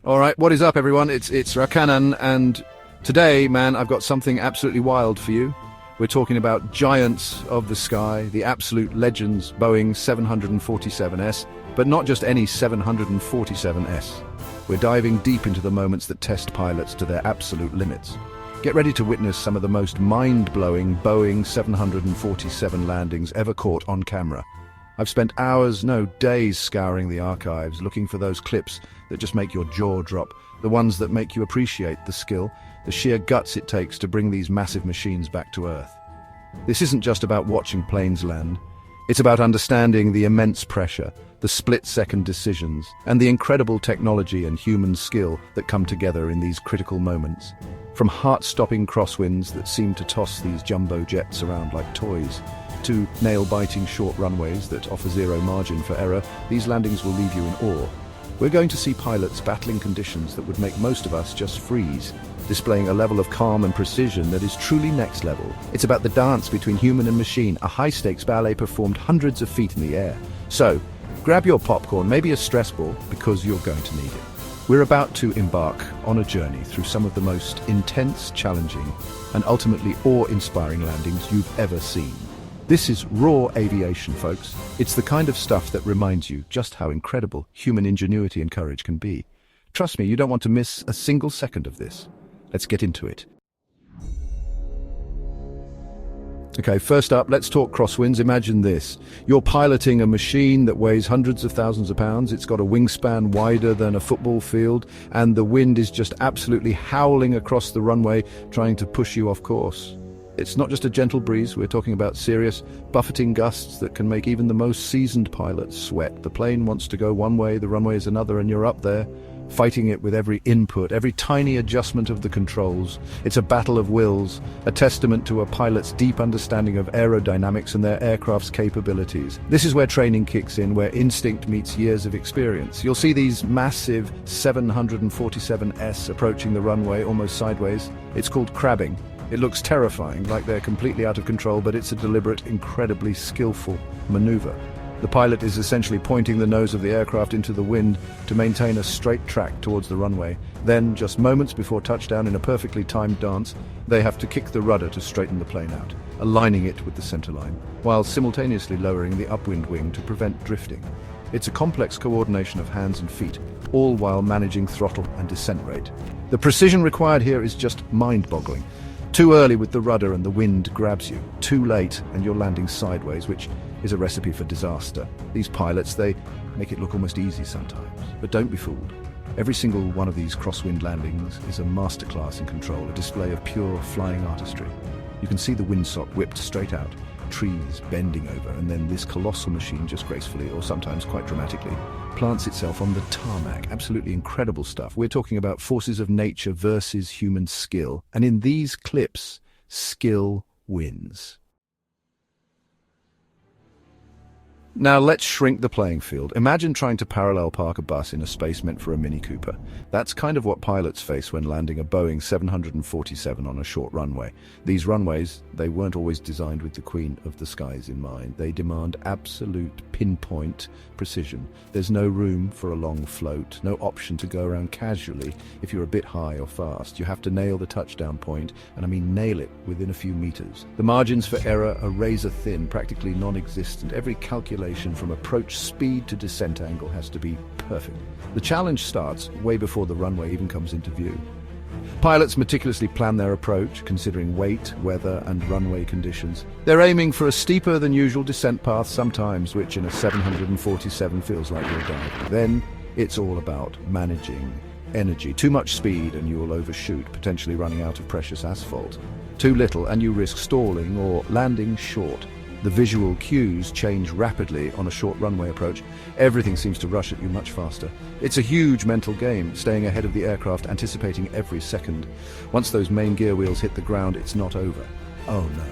All right, what is up, everyone? It's Rakanan, and today, man, I've got something absolutely wild for you. We're talking about giants of the sky, the absolute legends, Boeing 747S, but not just any 747S. We're diving deep into the moments that test pilots to their absolute limits. Get ready to witness some of the most mind-blowing Boeing 747 landings ever caught on camera. I've spent hours, no days, scouring the archives, looking for those clips that just make your jaw drop, the ones that make you appreciate the skill, the sheer guts it takes to bring these massive machines back to Earth. This isn't just about watching planes land. It's about understanding the immense pressure, the split-second decisions, and the incredible technology and human skill that come together in these critical moments. From heart-stopping crosswinds that seem to toss these jumbo jets around like toys, to nail-biting short runways that offer zero margin for error, these landings will leave you in awe. We're going to see pilots battling conditions that would make most of us just freeze, displaying a level of calm and precision that is truly next level. It's about the dance between human and machine, a high-stakes ballet performed hundreds of feet in the air. So, grab your popcorn, maybe a stress ball, because you're going to need it. We're about to embark on a journey through some of the most intense, challenging, and ultimately awe-inspiring landings you've ever seen. This is raw aviation, folks. It's the kind of stuff that reminds you just how incredible human ingenuity and courage can be. Trust me, you don't want to miss a single second of this. Let's get into it. Okay, first up, let's talk crosswinds. Imagine this. You're piloting a machine that weighs hundreds of thousands of pounds. It's got a wingspan wider than a football field, and the wind is just absolutely howling across the runway, trying to push you off course. It's not just a gentle breeze, we're talking about serious, buffeting gusts that can make even the most seasoned pilots sweat. The plane wants to go one way, the runway is another, and you're up there, fighting it with every input, every tiny adjustment of the controls. It's a battle of wills, a testament to a pilot's deep understanding of aerodynamics and their aircraft's capabilities. This is where training kicks in, where instinct meets years of experience. You'll see these massive 747S approaching the runway almost sideways. It's called crabbing. It looks terrifying, like they're completely out of control, but it's a deliberate, incredibly skillful maneuver. The pilot is essentially pointing the nose of the aircraft into the wind to maintain a straight track towards the runway. Then, just moments before touchdown in a perfectly timed dance, they have to kick the rudder to straighten the plane out, aligning it with the center line, while simultaneously lowering the upwind wing to prevent drifting. It's a complex coordination of hands and feet, all while managing throttle and descent rate. The precision required here is just mind-boggling. Too early with the rudder and the wind grabs you. Too late and you're landing sideways, which is a recipe for disaster. These pilots, they make it look almost easy sometimes. But don't be fooled. Every single one of these crosswind landings is a masterclass in control, a display of pure flying artistry. You can see the windsock whipped straight out, trees bending over, and then this colossal machine just gracefully, or sometimes quite dramatically, plants itself on the tarmac. Absolutely incredible stuff. We're talking about forces of nature versus human skill. And in these clips, skill wins. Now let's shrink the playing field. Imagine trying to parallel park a bus in a space meant for a Mini Cooper. That's kind of what pilots face when landing a Boeing 747 on a short runway. These runways, they weren't always designed with the Queen of the Skies in mind. They demand absolute pinpoint precision. There's no room for a long float, no option to go around casually if you're a bit high or fast. You have to nail the touchdown point, and I mean nail it within a few meters. The margins for error are razor thin, practically non-existent. Every calculation from approach speed to descent angle has to be perfect. The challenge starts way before the runway even comes into view. Pilots meticulously plan their approach, considering weight, weather, and runway conditions. They're aiming for a steeper than usual descent path sometimes, which in a 747 feels like you're diving. Then it's all about managing energy. Too much speed and you'll overshoot, potentially running out of precious asphalt. Too little and you risk stalling or landing short. The visual cues change rapidly on a short runway approach. Everything seems to rush at you much faster. It's a huge mental game, staying ahead of the aircraft, anticipating every second. Once those main gear wheels hit the ground, it's not over. Oh no.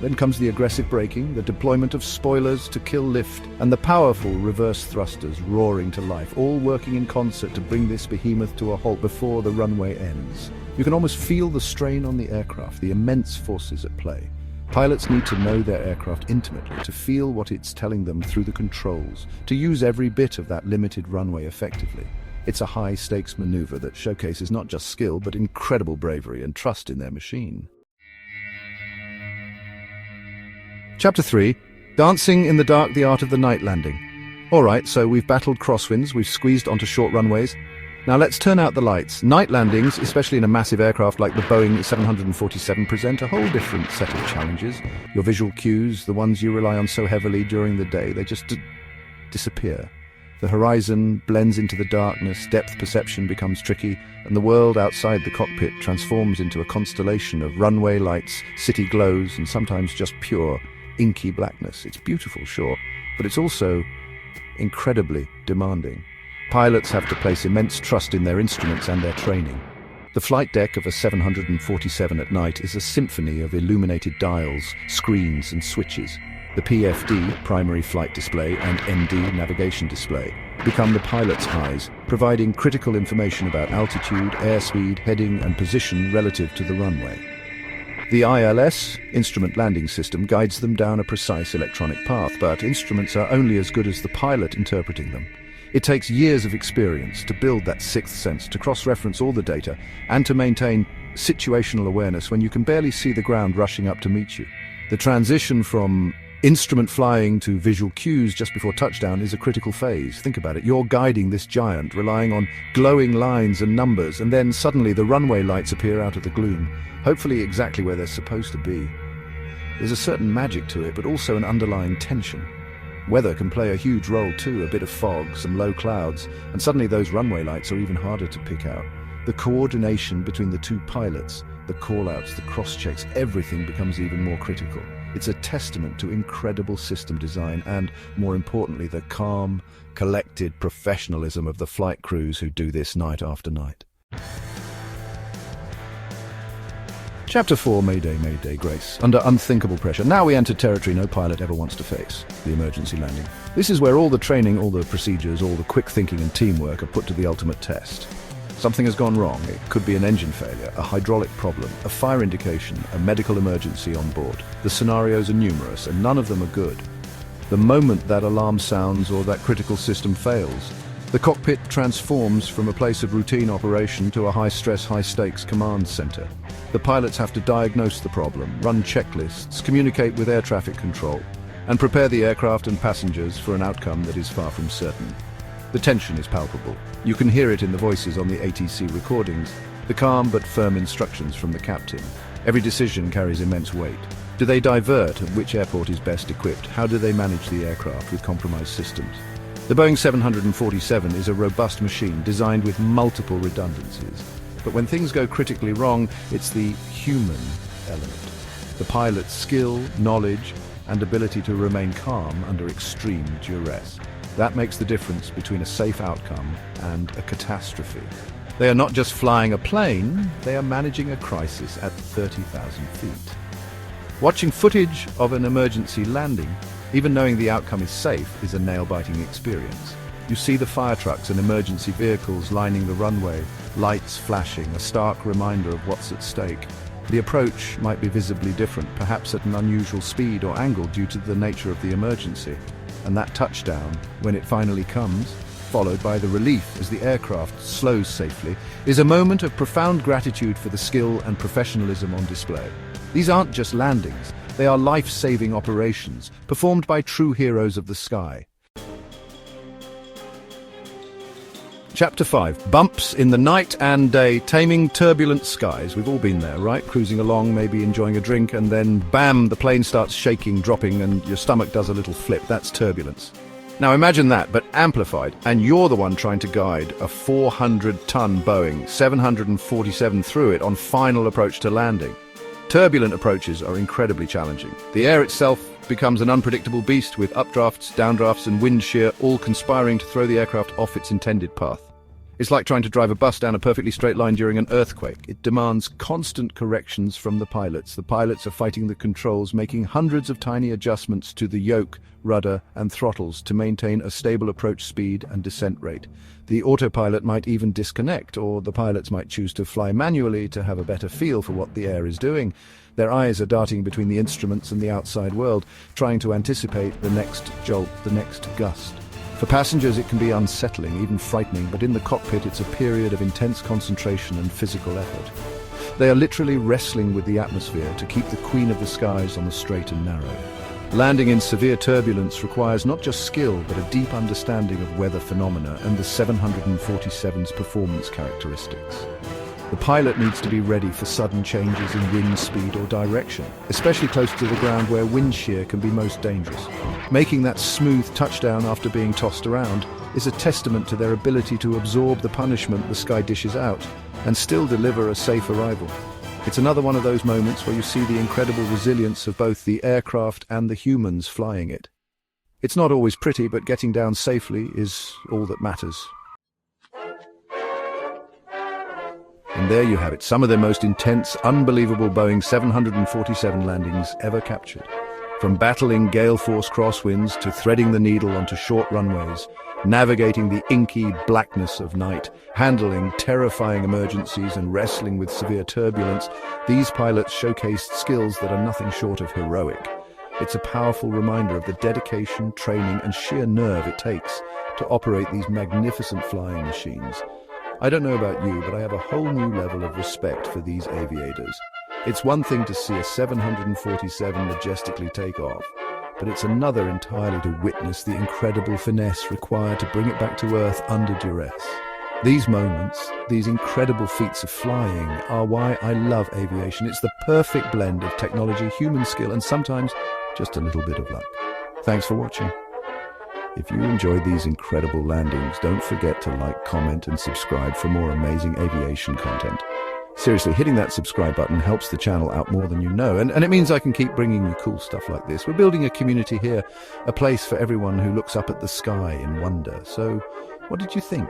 Then comes the aggressive braking, the deployment of spoilers to kill lift, and the powerful reverse thrusters roaring to life, all working in concert to bring this behemoth to a halt before the runway ends. You can almost feel the strain on the aircraft, the immense forces at play. Pilots need to know their aircraft intimately, to feel what it's telling them through the controls, to use every bit of that limited runway effectively. It's a high-stakes maneuver that showcases not just skill, but incredible bravery and trust in their machine. Chapter 3. Dancing in the Dark, the Art of the Night Landing. Alright, so we've battled crosswinds, we've squeezed onto short runways. Now let's turn out the lights. Night landings, especially in a massive aircraft like the Boeing 747, present a whole different set of challenges. Your visual cues, the ones you rely on so heavily during the day, they just disappear. The horizon blends into the darkness, depth perception becomes tricky, and the world outside the cockpit transforms into a constellation of runway lights, city glows, and sometimes just pure, inky blackness. It's beautiful, sure, but it's also incredibly demanding. Pilots have to place immense trust in their instruments and their training. The flight deck of a 747 at night is a symphony of illuminated dials, screens, and switches. The PFD, primary flight display, and ND, navigation display, become the pilot's eyes, providing critical information about altitude, airspeed, heading, and position relative to the runway. The ILS, Instrument Landing System, guides them down a precise electronic path, but instruments are only as good as the pilot interpreting them. It takes years of experience to build that sixth sense, to cross-reference all the data, and to maintain situational awareness when you can barely see the ground rushing up to meet you. The transition from instrument flying to visual cues just before touchdown is a critical phase. Think about it. You're guiding this giant, relying on glowing lines and numbers, and then suddenly the runway lights appear out of the gloom, hopefully exactly where they're supposed to be. There's a certain magic to it, but also an underlying tension. Weather can play a huge role too, a bit of fog, some low clouds, and suddenly those runway lights are even harder to pick out. The coordination between the two pilots, the call-outs, the cross-checks, everything becomes even more critical. It's a testament to incredible system design and, more importantly, the calm, collected professionalism of the flight crews who do this night after night. Chapter 4, Mayday, Mayday, Grace. Under unthinkable pressure. Now we enter territory no pilot ever wants to face, the emergency landing. This is where all the training, all the procedures, all the quick thinking and teamwork are put to the ultimate test. Something has gone wrong. It could be an engine failure, a hydraulic problem, a fire indication, a medical emergency on board. The scenarios are numerous, and none of them are good. The moment that alarm sounds or that critical system fails, the cockpit transforms from a place of routine operation to a high-stress, high-stakes command center. The pilots have to diagnose the problem, run checklists, communicate with air traffic control, and prepare the aircraft and passengers for an outcome that is far from certain. The tension is palpable. You can hear it in the voices on the ATC recordings, the calm but firm instructions from the captain. Every decision carries immense weight. Do they divert at which airport is best equipped? How do they manage the aircraft with compromised systems? The Boeing 747 is a robust machine designed with multiple redundancies. But when things go critically wrong, it's the human element. The pilot's skill, knowledge, and ability to remain calm under extreme duress. That makes the difference between a safe outcome and a catastrophe. They are not just flying a plane, they are managing a crisis at 30,000 feet. Watching footage of an emergency landing, even knowing the outcome is safe, is a nail-biting experience. You see the fire trucks and emergency vehicles lining the runway, lights flashing, a stark reminder of what's at stake. The approach might be visibly different, perhaps at an unusual speed or angle due to the nature of the emergency. And that touchdown, when it finally comes, followed by the relief as the aircraft slows safely, is a moment of profound gratitude for the skill and professionalism on display. These aren't just landings, they are life-saving operations, performed by true heroes of the sky. Chapter 5. Bumps in the night and day, taming turbulent skies. We've all been there, right? Cruising along, maybe enjoying a drink, and then bam, the plane starts shaking, dropping, and your stomach does a little flip. That's turbulence. Now imagine that, but amplified, and you're the one trying to guide a 400-ton Boeing 747 through it on final approach to landing. Turbulent approaches are incredibly challenging. The air itself becomes an unpredictable beast with updrafts, downdrafts, and wind shear all conspiring to throw the aircraft off its intended path. It's like trying to drive a bus down a perfectly straight line during an earthquake. It demands constant corrections from the pilots. The pilots are fighting the controls, making hundreds of tiny adjustments to the yoke, rudder, and throttles to maintain a stable approach speed and descent rate. The autopilot might even disconnect, or the pilots might choose to fly manually to have a better feel for what the air is doing. Their eyes are darting between the instruments and the outside world, trying to anticipate the next jolt, the next gust. For For passengers, it can be unsettling, even frightening, but in the cockpit, it's a period of intense concentration and physical effort. They are literally wrestling with the atmosphere to keep the queen of the skies on the straight and narrow. Landing in severe turbulence requires not just skill, but a deep understanding of weather phenomena and the 747's performance characteristics. The pilot needs to be ready for sudden changes in wind speed or direction, especially close to the ground where wind shear can be most dangerous. Making that smooth touchdown after being tossed around is a testament to their ability to absorb the punishment the sky dishes out and still deliver a safe arrival. It's another one of those moments where you see the incredible resilience of both the aircraft and the humans flying it. It's not always pretty, but getting down safely is all that matters. And there you have it, some of the most intense, unbelievable Boeing 747 landings ever captured. From battling gale-force crosswinds to threading the needle onto short runways, navigating the inky blackness of night, handling terrifying emergencies and wrestling with severe turbulence, these pilots showcased skills that are nothing short of heroic. It's a powerful reminder of the dedication, training, and sheer nerve it takes to operate these magnificent flying machines. I don't know about you, but I have a whole new level of respect for these aviators. It's one thing to see a 747 majestically take off, but it's another entirely to witness the incredible finesse required to bring it back to Earth under duress. These moments, these incredible feats of flying, are why I love aviation. It's the perfect blend of technology, human skill, and sometimes just a little bit of luck. Thanks for watching. If you enjoyed these incredible landings, don't forget to like, comment, and subscribe for more amazing aviation content. Seriously, hitting that subscribe button helps the channel out more than you know, and it means I can keep bringing you cool stuff like this. We're building a community here, a place for everyone who looks up at the sky in wonder. So, what did you think?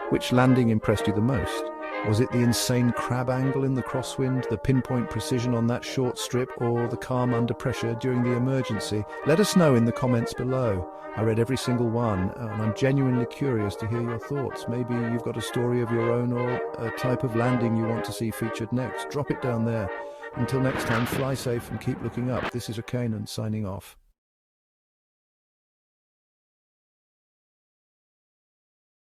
Which landing impressed you the most? Was it the insane crab angle in the crosswind, the pinpoint precision on that short strip, or the calm under pressure during the emergency? Let us know in the comments below. I read every single one, and I'm genuinely curious to hear your thoughts. Maybe you've got a story of your own or a type of landing you want to see featured next. Drop it down there. Until next time, fly safe and keep looking up. This is Kanan signing off.